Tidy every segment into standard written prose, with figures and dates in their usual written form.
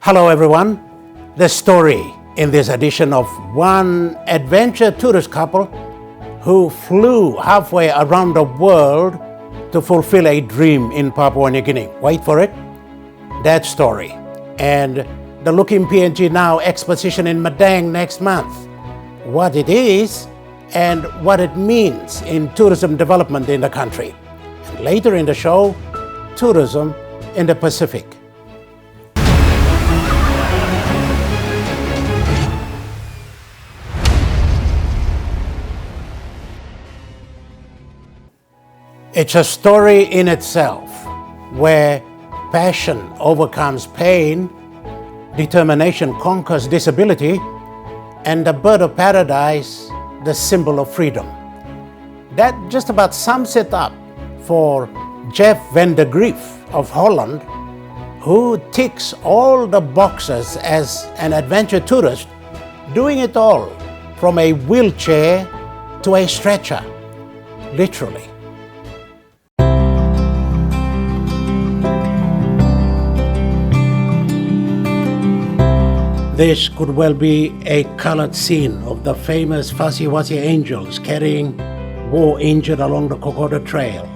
Hello everyone. The story in this edition of one adventure tourist couple who flew halfway around the world to fulfill a dream in Papua New Guinea. Wait for it. That story and the Lukim PNG Nau Exposition in Madang next month. What it is and what it means in tourism development in the country. And later in the show, tourism in the Pacific. It's a story in itself where passion overcomes pain, determination conquers disability, and the bird of paradise, the symbol of freedom. That just about sums it up for Jeff van der Grief of Holland, who ticks all the boxes as an adventure tourist, doing it all from a wheelchair to a stretcher, literally. This could well be a colored scene of the famous Fasiwasi angels carrying war-injured along the Kokoda Trail.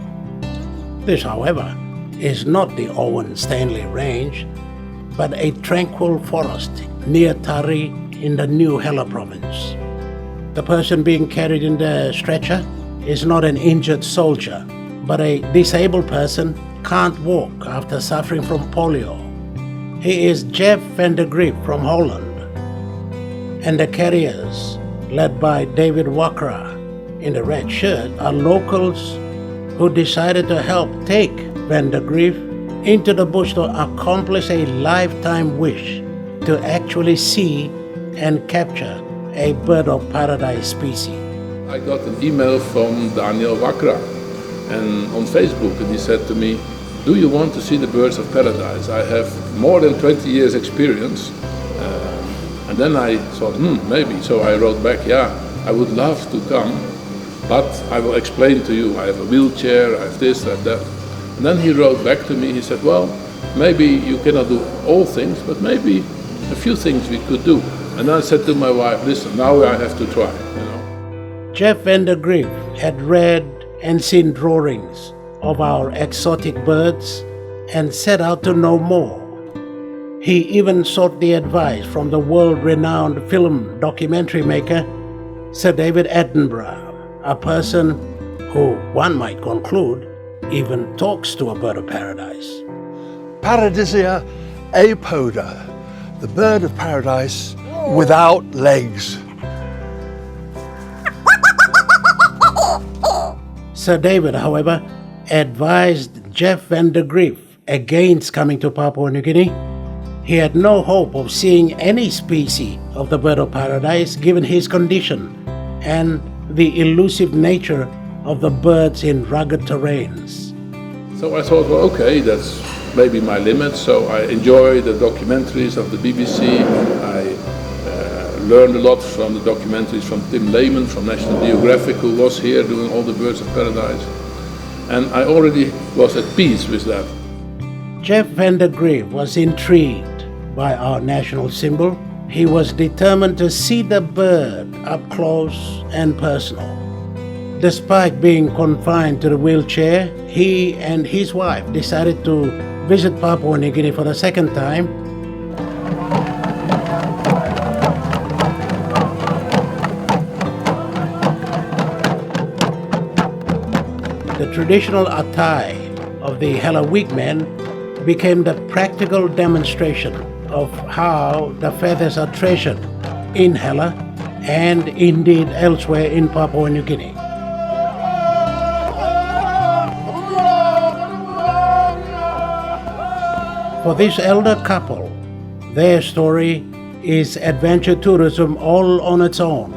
This, however, is not the Owen Stanley Range, but a tranquil forest near Tari in the New Hela province. The person being carried in the stretcher is not an injured soldier, but a disabled person can't walk after suffering from polio. He is Jeff van der Grief from Holland, and the carriers, led by David Wakra in the red shirt, are locals who decided to help take van der Grief into the bush to accomplish a lifetime wish to actually see and capture a bird of paradise species. I got an email from Daniel Wakra and on Facebook, and he said to me, "Do you want to see the birds of paradise? I have more than 20 years experience." And then I thought, maybe. So I wrote back, yeah, I would love to come, but I will explain to you. I have a wheelchair, I have this, I have that. And then he wrote back to me, he said, well, maybe you cannot do all things, but maybe a few things we could do. And I said to my wife, listen, now I have to try. Jeff van der Grief had read and seen drawings of our exotic birds and set out to know more. He even sought the advice from the world-renowned film documentary maker, Sir David Attenborough, a person who, one might conclude, even talks to a bird of paradise. Paradisia apoda, the bird of paradise without legs. Sir David, however, advised Jeff van der Grief against coming to Papua New Guinea. He had no hope of seeing any species of the bird of paradise given his condition and the elusive nature of the birds in rugged terrains. So I thought, well, okay, that's maybe my limit. So I enjoy the documentaries of the BBC. I learned a lot from the documentaries from Tim Lehman from National Geographic, who was here doing all the birds of paradise. And I already was at peace with that. Jeff van der Grief was intrigued by our national symbol. He was determined to see the bird up close and personal. Despite being confined to the wheelchair, he and his wife decided to visit Papua New Guinea for the second time. The traditional attire of the Hela Weekmen became the practical demonstration of how the feathers are treasured in Hela and indeed elsewhere in Papua New Guinea. For this elder couple, their story is adventure tourism all on its own.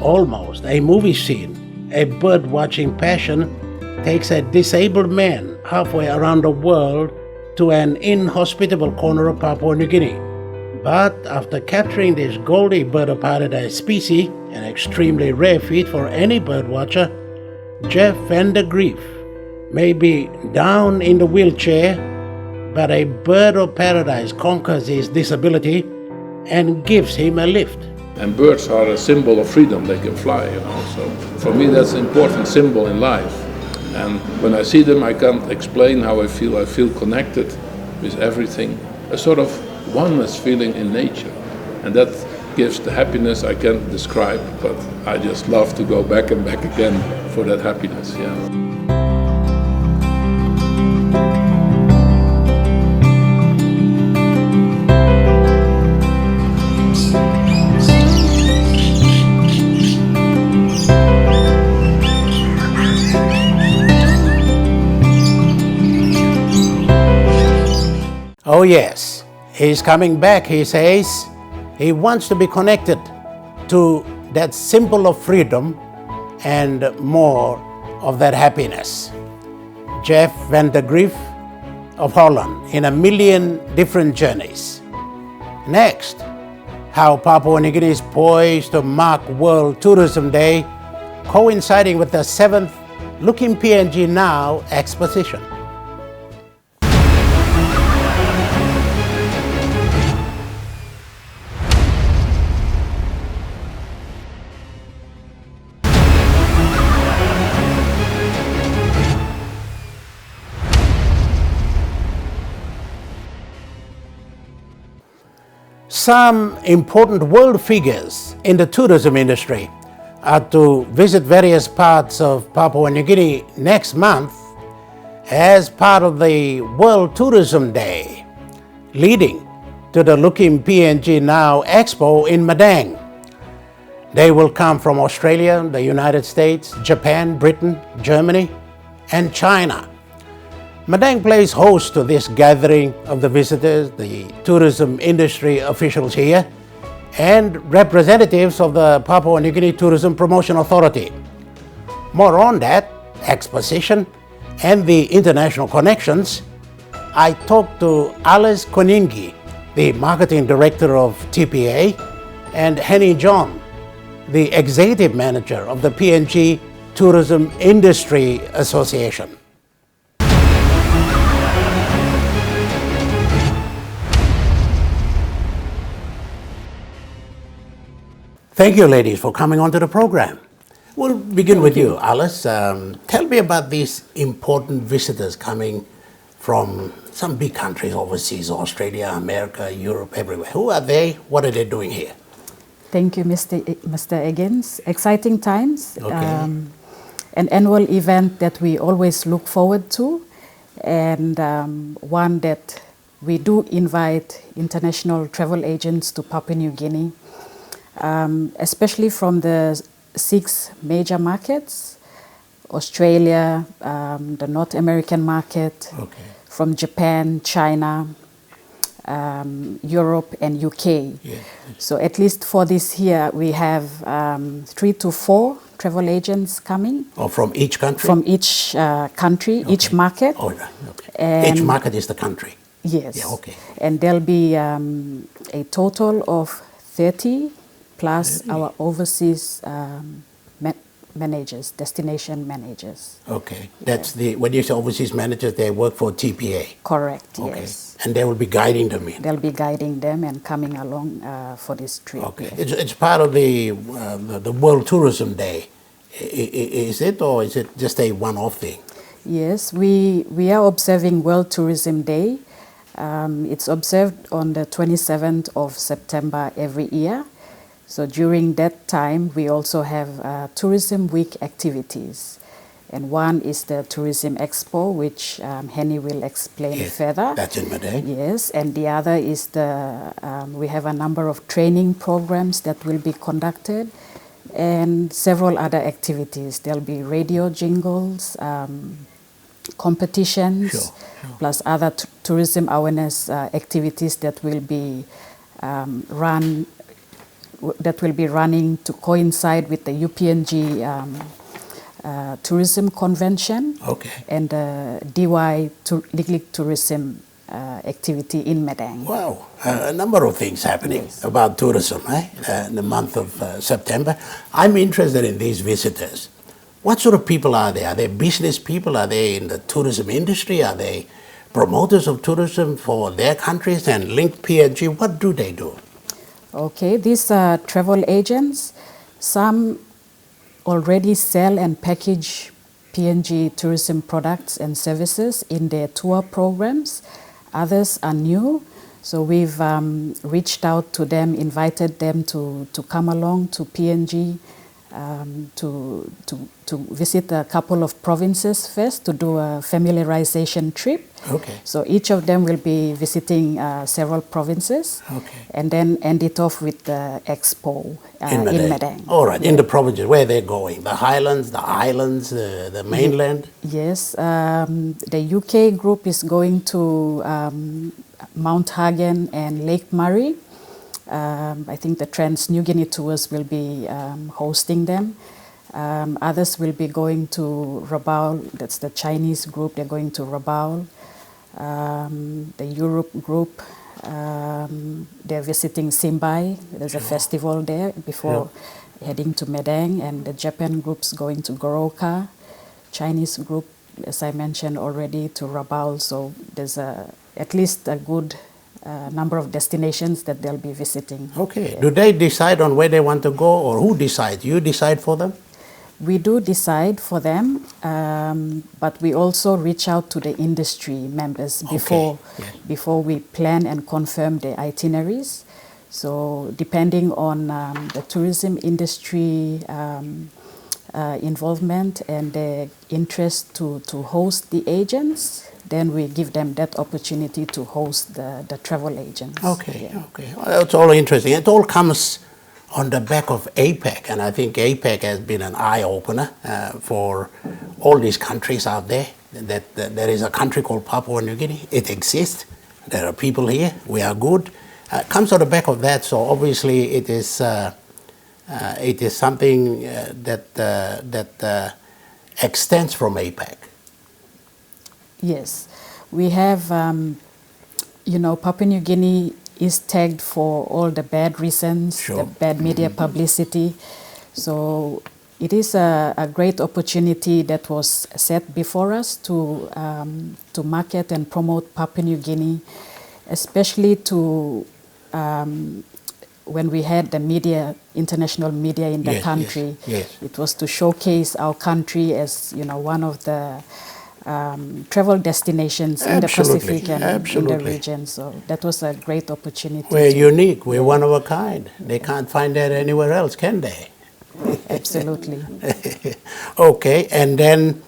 Almost a movie scene, a bird-watching passion takes a disabled man halfway around the world to an inhospitable corner of Papua New Guinea. But after capturing this goldy bird of paradise species, an extremely rare feat for any bird watcher, Jeff van der Grief may be down in the wheelchair, but a bird of paradise conquers his disability and gives him a lift. And birds are a symbol of freedom. They can fly, So for me, that's an important symbol in life. And when I see them, I can't explain how I feel. I feel connected with everything, a sort of oneness feeling in nature. And that gives the happiness I can't describe, but I just love to go back and back again for that happiness, Oh yes, he's coming back, he says. He wants to be connected to that symbol of freedom and more of that happiness. Jeff van der Grief of Holland in a million different journeys. Next, how Papua New Guinea is poised to mark World Tourism Day, coinciding with the 7th Lukim PNG Nau Exposition. Some important world figures in the tourism industry are to visit various parts of Papua New Guinea next month as part of the World Tourism Day, leading to the Lukim PNG Nau Expo in Madang. They will come from Australia, the United States, Japan, Britain, Germany, and China. Madang plays host to this gathering of the visitors, the tourism industry officials here, and representatives of the Papua New Guinea Tourism Promotion Authority. More on that exposition and the international connections, I talked to Alice Koningi, the marketing director of TPA, and Henny John, the executive manager of the PNG Tourism Industry Association. Thank you, ladies, for coming onto the program. We'll begin with you, Alice. Tell me about these important visitors coming from some big countries overseas, Australia, America, Europe, everywhere. Who are they? What are they doing here? Thank you, Mr. Eggins. Exciting times. Okay. An annual event that we always look forward to, and one that we do invite international travel agents to Papua New Guinea, especially from the 6 major markets: Australia, the North American market, from Japan, China, Europe, and UK. Yeah. So at least for this year, we have 3 to 4 travel agents coming. Or from each country? From each country, each market. Oh, right. Okay. Each market is the country? Yes. Yeah, okay. And there'll be a total of 30 plus our overseas managers, destination managers. Okay. That's the, when you say overseas managers, they work for TPA? Correct, okay. Yes. And they will be guiding them in? They'll be guiding them and coming along for this trip. Okay. Yeah. It's part of the World Tourism Day, is it, or is it just a one-off thing? Yes, we are observing World Tourism Day. It's observed on the 27th of September every year. So during that time, we also have Tourism Week activities. And one is the Tourism Expo, which Henny will explain further. That's in Madang. Yes, and the other is we have a number of training programs that will be conducted and several other activities. There'll be radio jingles, competitions, plus other tourism awareness activities that will be running to coincide with the UPNG Tourism Convention and the DY League Tourism activity in Madang. Wow, a number of things happening about tourism in the month of September. I'm interested in these visitors. What sort of people are they? Are they business people? Are they in the tourism industry? Are they promoters of tourism for their countries, and Link PNG, what do they do? Okay, these travel agents, some already sell and package PNG tourism products and services in their tour programs. Others are new. So we've reached out to them, invited them to come along to PNG to visit a couple of provinces first to do a familiarization trip. Okay. So each of them will be visiting several provinces, Okay. and then end it off with the expo in Madang. All right, in the provinces, where they're going? The highlands, the islands, the mainland? Yes, the UK group is going to Mount Hagen and Lake Murray. I think the Trans New Guinea tours will be hosting them. Others will be going to Rabaul, that's the Chinese group, they're going to Rabaul. The Europe group, they're visiting Simbai, there's a festival there before heading to Madang, and the Japan group's going to Goroka. Chinese group, as I mentioned already, to Rabaul, so there's at least a good number of destinations that they'll be visiting. Okay. Yeah. Do they decide on where they want to go, or who decides? You decide for them? We do decide for them, but we also reach out to the industry members before we plan and confirm the itineraries. So depending on the tourism industry involvement and the interest to host the agents, then we give them that opportunity to host the travel agents. Okay, okay. Well, that's all interesting. It all comes on the back of APEC, and I think APEC has been an eye-opener for all these countries out there, that there is a country called Papua New Guinea. It exists. There are people here. We are good. It comes on the back of that, so obviously it is something that extends from APEC. Yes, we have, Papua New Guinea is tagged for all the bad reasons, the bad media publicity. So it is a great opportunity that was set before us to market and promote Papua New Guinea, especially to when we had the media, international media in the country. Yes. It was to showcase our country as one of the travel destinations in the Pacific and in the region. So that was a great opportunity. We're unique. We're one of a kind. They can't find that anywhere else, can they? Absolutely. Okay, and then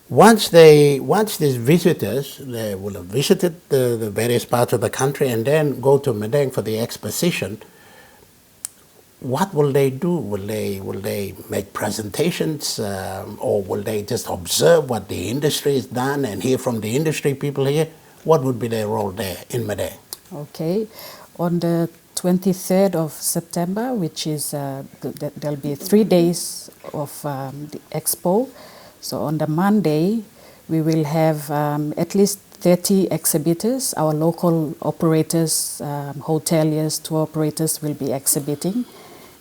once these visitors, they will have visited the various parts of the country and then go to Madang for the exposition, what will they do? Will they make presentations, or will they just observe what the industry has done and hear from the industry people here? What would be their role there in Madang? Okay, on the 23rd of September, which is there'll be 3 days of the expo. So on the Monday, we will have at least 30 exhibitors. Our local operators, hoteliers, tour operators will be exhibiting.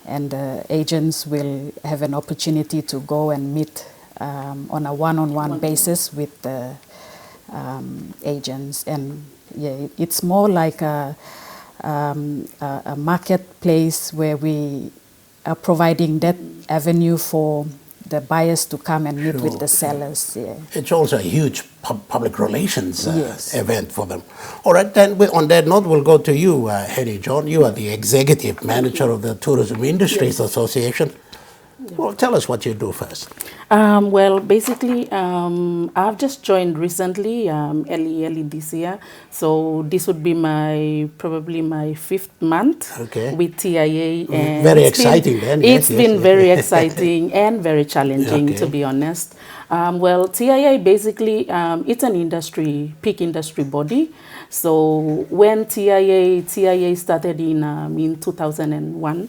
And agents will have an opportunity to go and meet on a one-on-one basis with the agents. And it's more like a marketplace where we are providing that avenue for the buyers to come and meet with the sellers. Yeah. It's also a huge public relations event for them. All right, then on that note, we'll go to you, Henry John. You are the executive manager of the Tourism Industries Association. Well, tell us what you do first. Well, basically, I've just joined recently, early this year. So this would be probably my 5th month with TIA. And very exciting then. It's been very exciting and very challenging, to be honest. Well, TIA basically, it's an peak industry body. So when TIA started in 2001,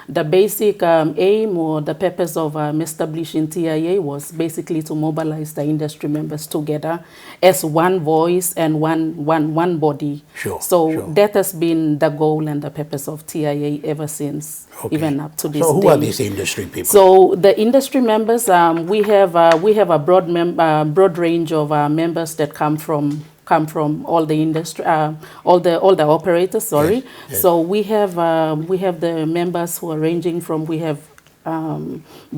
the basic aim or the purpose of establishing TIA was basically to mobilize the industry members together as one voice and one body. So that has been the goal and the purpose of TIA ever since, even up to this day. So who are these industry people? So the industry members, we have a broad range of members that come from come from all the industry, all the operators. Sorry. Yes, yes. So we have the members who are ranging from, we have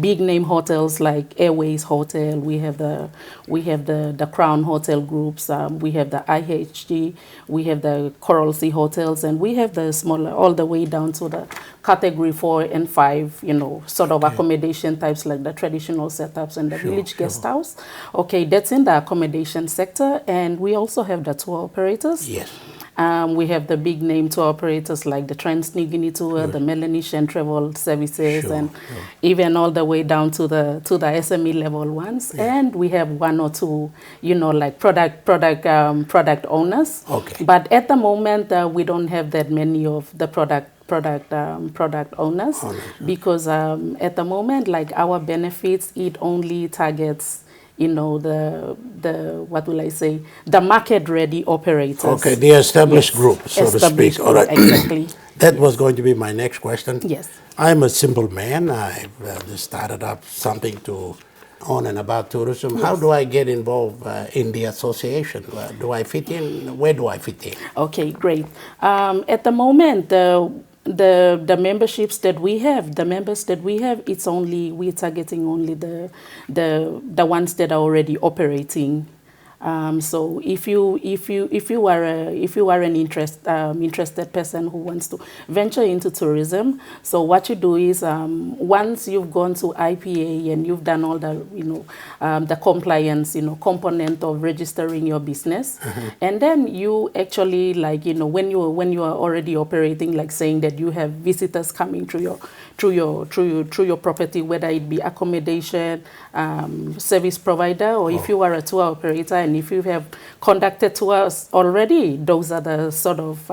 big name hotels like Airways Hotel. We have the Crown Hotel groups. We have the IHG. We have the Coral Sea Hotels, and we have the smaller, all the way down to the category 4 and 5. Sort of accommodation types like the traditional setups and the village guest house. Okay, that's in the accommodation sector, and we also have the tour operators. Yes. We have the big name tour operators like the Trans-New Guinea Tour, the Melanesian Travel Services, and even all the way down to the SME level ones. Yeah. And we have one or two, like product owners. Okay. But at the moment, we don't have that many of the product owners, because at the moment, like our benefits, it only targets the market ready operators. Okay, the established group, so to speak. All right. Exactly. That was going to be my next question. Yes. I'm a simple man. I've just started up something on and about tourism. Yes. How do I get involved in the association? Do I fit in? Where do I fit in? Okay, great. At the moment, the memberships that we have, the members that we have, we're targeting only the ones that are already operating. So if you are an interested person who wants to venture into tourism, so what you do is once you've gone to IPA and you've done all the compliance component of registering your business, and then you actually when you are already operating, like saying that you have visitors coming through your property, whether it be accommodation, service provider, or if you are a tour operator and if you have conducted tours already, those are the sort of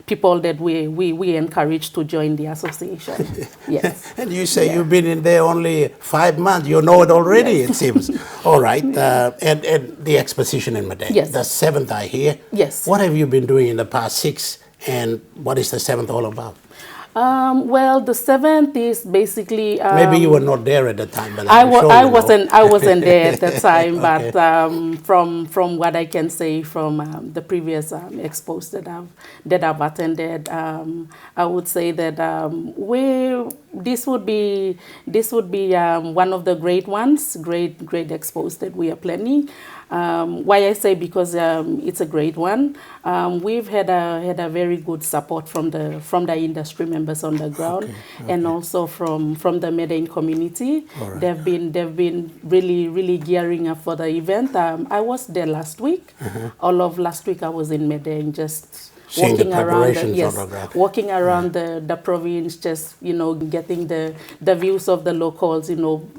people that we encourage to join the association. Yes. And you say you've been in there only 5 months. You know it already, yes. It seems. All right. And the exposition in Madang. Yes. The 7th, I hear. Yes. What have you been doing in the past 6, and what is the 7th all about? Well, the 7th is basically. Maybe you were not there at the time, but I wasn't there at the time. Okay. But from what I can say from the previous expos that I've attended, I would say that this would be one of the great ones, great expos that we are planning. Why I say because it's a great one. We've had a very good support from the industry members on the ground, okay. And also from the Madang community. Right. They've been really gearing up for the event. I was there last week. All of last week I was in Madang, just walking around walking around the province, just getting the views of the locals.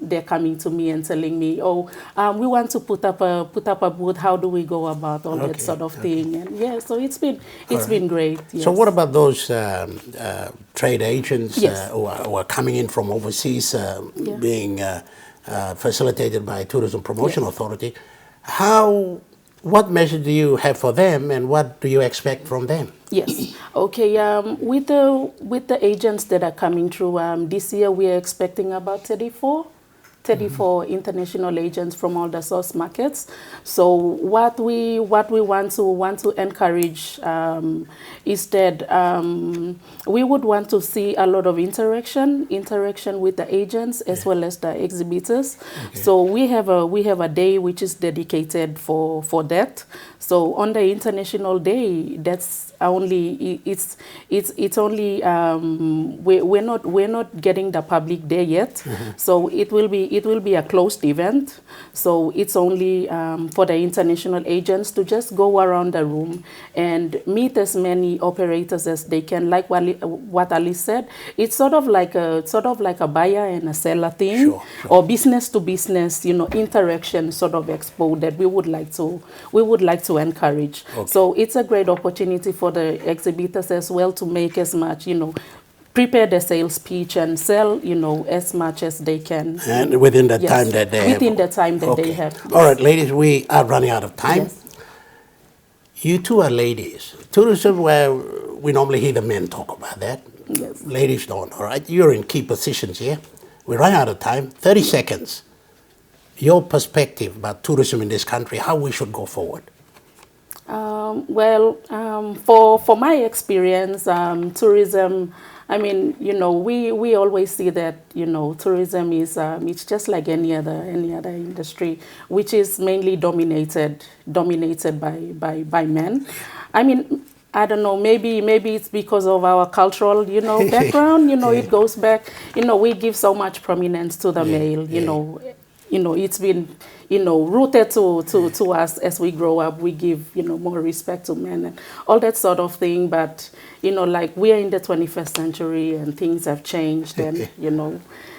They're coming to me and telling me, we want to put up a booth. How do we go about all that sort of thing? And so it's been great. Yes. So what about those trade agents Yes. who are coming in from overseas, being facilitated by Tourism Promotion Yes. Authority? What message do you have for them, and what do you expect from them? Yes. Okay. With the agents that are coming through, this year we are expecting about 34 international agents from all the source markets. So what we want to encourage is that we would want to see a lot of interaction with the agents as well as the exhibitors. Okay. So we have a day which is dedicated for that. So on the International Day, that's only we're not getting the public there yet. So it will be a closed event. So it's only for the international agents to just go around the room and meet as many operators as they can. Like what Alice said, it's sort of like a buyer and a seller thing, sure. Or business to business, interaction sort of expo that we would like to encourage. Okay. So it's a great opportunity for the exhibitors as well to make as much, prepare the sales pitch and sell, as much as they can. And within the time that they have. Within the time that they have. Yes. All right, ladies, we are running out of time. Yes. You two are ladies. Tourism, where we normally hear the men talk about that. Yes. Ladies don't, all right? You're in key positions here. We're running out of time. 30 seconds. Your perspective about tourism in this country, how we should go forward. For my experience, tourism, I mean, we always see that, tourism is it's just like any other industry, which is mainly dominated by men. I mean, I don't know, maybe it's because of our cultural, background, it goes back, we give so much prominence to the male, it's been, rooted to us as we grow up. We give, more respect to men and all that sort of thing. But, like we are in the 21st century and things have changed. And,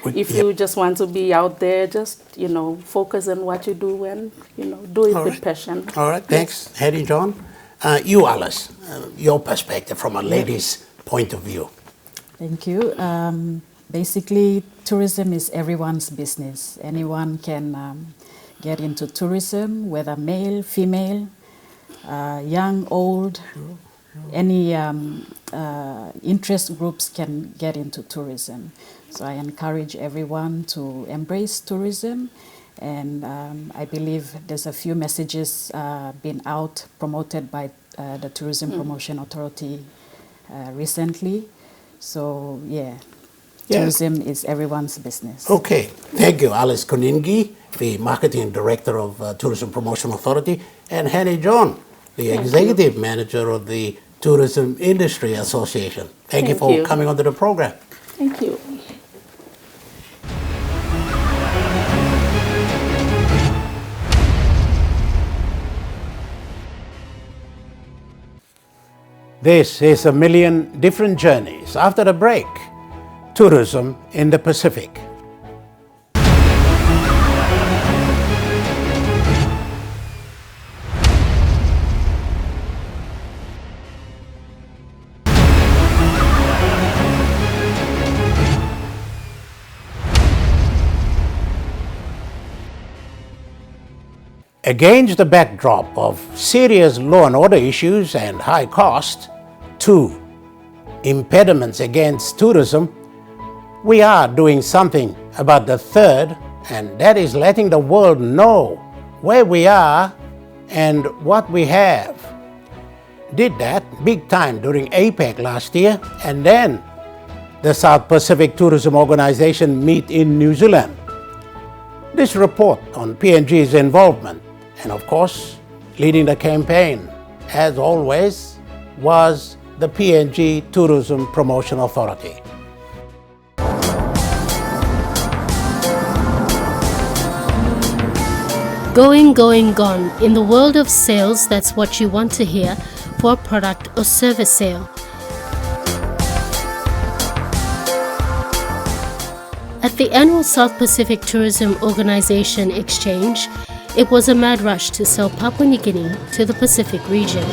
if you just want to be out there, just, focus on what you do and, do it with passion. All right, thanks, Hattie John. You, Alice, your perspective from a lady's point of view. Thank you. Basically, tourism is everyone's business. Anyone can get into tourism, whether male, female, young, old, any interest groups can get into tourism. So I encourage everyone to embrace tourism, and I believe there's a few messages been out promoted by the Tourism Promotion Authority recently. So tourism is everyone's business. Okay, thank you, Alice Koningi, the Marketing Director of Tourism Promotion Authority, and Henny John, the Executive Manager of the Tourism Industry Association. Thank you for coming onto the program. Thank you. This is A Million Different Journeys. After the break, tourism in the Pacific. Against the backdrop of serious law and order issues and high cost, 2 impediments against tourism, we are doing something about the third, and that is letting the world know where we are and what we have. Did that big time during APEC last year, and then the South Pacific Tourism Organization meet in New Zealand. This report on PNG's involvement, and of course, leading the campaign, as always, was the PNG Tourism Promotion Authority. Going, going, gone. In the world of sales, that's what you want to hear for a product or service sale. At the annual South Pacific Tourism Organization Exchange, it was a mad rush to sell Papua New Guinea to the Pacific region.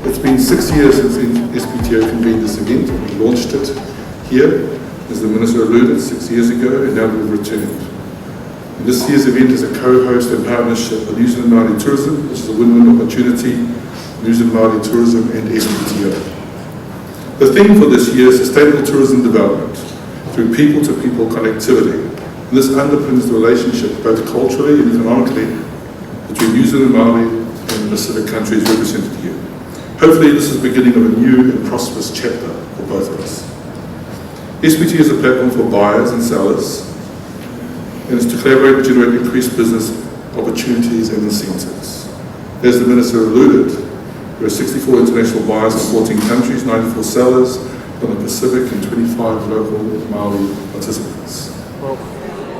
It's been 6 years since SPTO convened this event. We launched it here, as the Minister alluded, 6 years ago, and now we've returned. And this year's event is a co-host and partnership with New Zealand Māori Tourism, which is a win-win opportunity, New Zealand Māori Tourism and SPTO. The theme for this year is sustainable tourism development through people-to-people connectivity. And this underpins the relationship both culturally and economically between New Zealand Māori and the Pacific countries represented here. Hopefully this is the beginning of a new and prosperous chapter for both of us. SPT is a platform for buyers and sellers, and it's to collaborate and generate increased business opportunities and incentives. As the Minister alluded, there are 64 international buyers in 14 countries, 94 sellers from the Pacific and 25 local Māori participants. Well,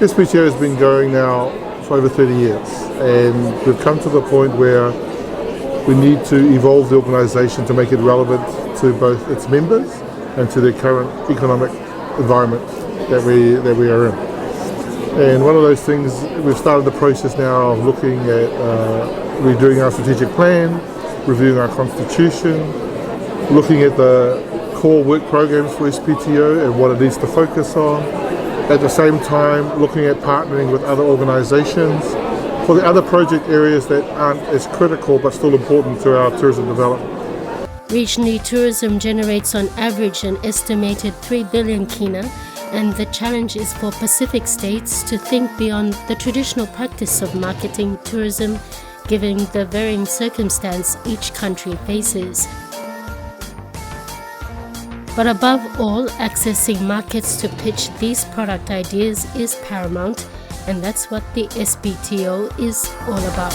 SPTO has been going now for over 30 years, and we've come to the point where we need to evolve the organisation to make it relevant to both its members and to the current economic environment that we are in. And one of those things, we've started the process now of looking at redoing our strategic plan, reviewing our constitution, looking at the core work programs for SPTO and what it needs to focus on. At the same time, looking at partnering with other organisations for the other project areas that aren't as critical but still important to our tourism development. Regionally, tourism generates on average an estimated 3 billion kina, and the challenge is for Pacific states to think beyond the traditional practice of marketing tourism, given the varying circumstance each country faces. But above all, accessing markets to pitch these product ideas is paramount, and that's what the SPTO is all about.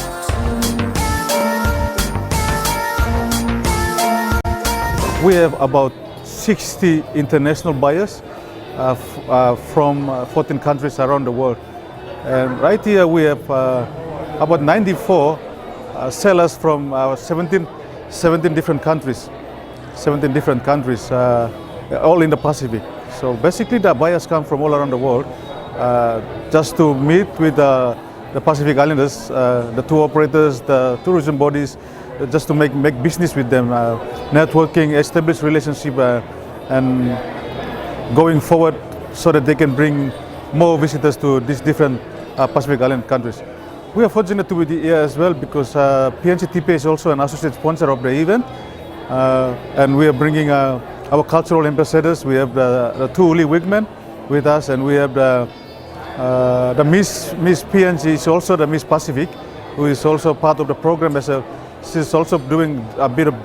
We have about 60 international buyers from 14 countries around the world. And right here we have about 94 sellers from 17 different countries. 17 different countries, all in the Pacific. So basically the buyers come from all around the world just to meet with the Pacific Islanders, the tour operators, the tourism bodies, just to make business with them, networking, establish relationship, and going forward so that they can bring more visitors to these different Pacific Island countries. We are fortunate to be here as well because PNG TP is also an associate sponsor of the event, and we are bringing our cultural ambassadors. We have the two Uli Wigmen with us, and we have the Miss PNG is also the Miss Pacific, who is also part of the program as a. She's also doing a bit of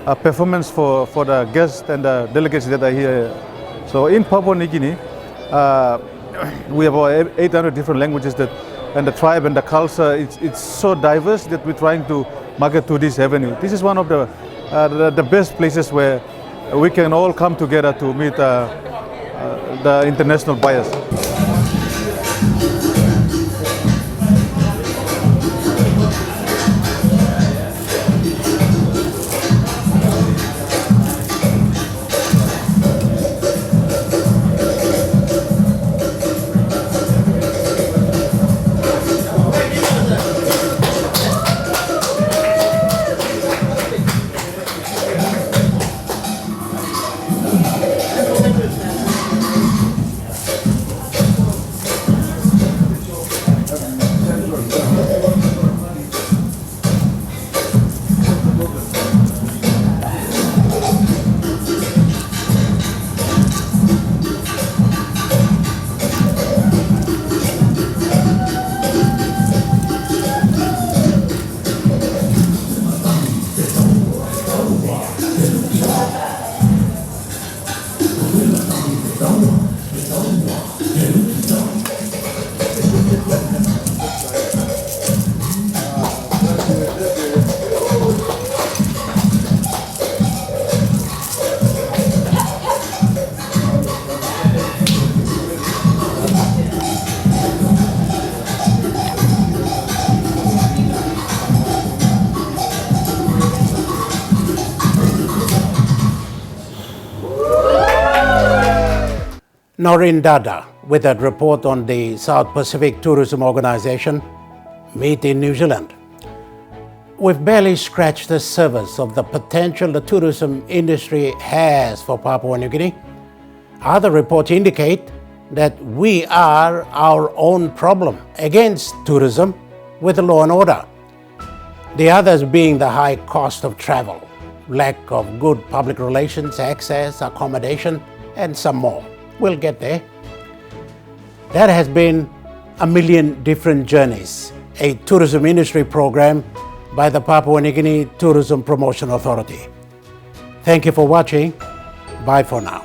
a performance for the guests and the delegates that are here. So in Papua New Guinea, we have over 800 different languages and the tribe and the culture. It's so diverse that we're trying to market to this avenue. This is one of the best places where we can all come together to meet the international buyers. Noreen Dada with that report on the South Pacific Tourism Organization meet in New Zealand. We've barely scratched the surface of the potential the tourism industry has for Papua New Guinea. Other reports indicate that we are our own problem against tourism with the law and order. The others being the high cost of travel, lack of good public relations, access, accommodation, and some more. We'll get there. That has been A Million Different Journeys, a tourism industry program by the Papua New Guinea Tourism Promotion Authority. Thank you for watching. Bye for now.